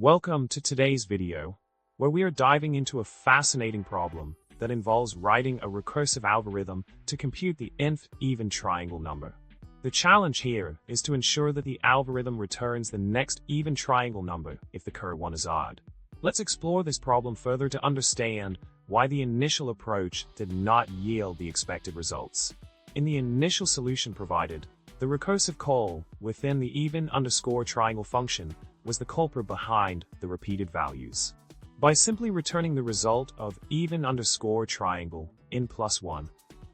Welcome to today's video, where we are diving into a fascinating problem that involves writing a recursive algorithm to compute the nth even triangle number. The challenge here is to ensure that the algorithm returns the next even triangle number if the current one is odd. Let's explore this problem further to understand why the initial approach did not yield the expected results. In the initial solution provided, the recursive call within the even_triangle function was the culprit behind the repeated values. By simply returning the result of even_triangle in +1,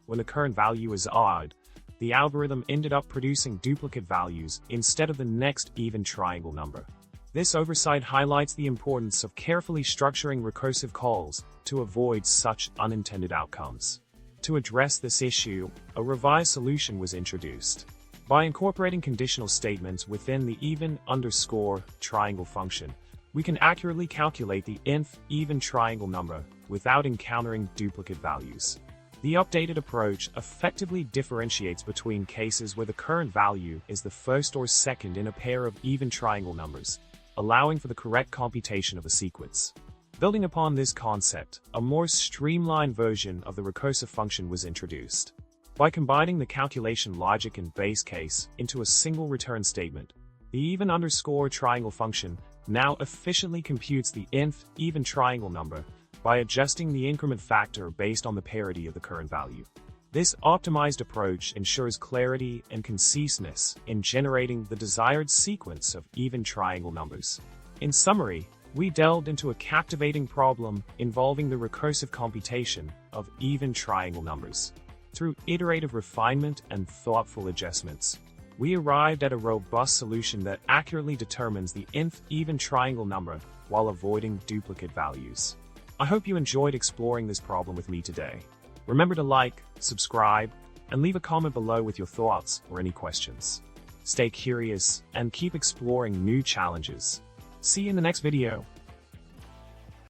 when the current value is odd, the algorithm ended up producing duplicate values instead of the next even triangle number. This oversight highlights the importance of carefully structuring recursive calls to avoid such unintended outcomes. To address this issue, a revised solution was introduced. By incorporating conditional statements within the even_triangle function, we can accurately calculate the nth even triangle number without encountering duplicate values. The updated approach effectively differentiates between cases where the current value is the first or second in a pair of even triangle numbers, allowing for the correct computation of a sequence. Building upon this concept, a more streamlined version of the recursive function was introduced. By combining the calculation logic and base case into a single return statement, the even_triangle function now efficiently computes the nth even triangle number by adjusting the increment factor based on the parity of the current value. This optimized approach ensures clarity and conciseness in generating the desired sequence of even triangle numbers. In summary, we delved into a captivating problem involving the recursive computation of even triangle numbers. Through iterative refinement and thoughtful adjustments, we arrived at a robust solution that accurately determines the nth even triangle number while avoiding duplicate values. I hope you enjoyed exploring this problem with me today. Remember to like, subscribe, and leave a comment below with your thoughts or any questions. Stay curious and keep exploring new challenges. See you in the next video.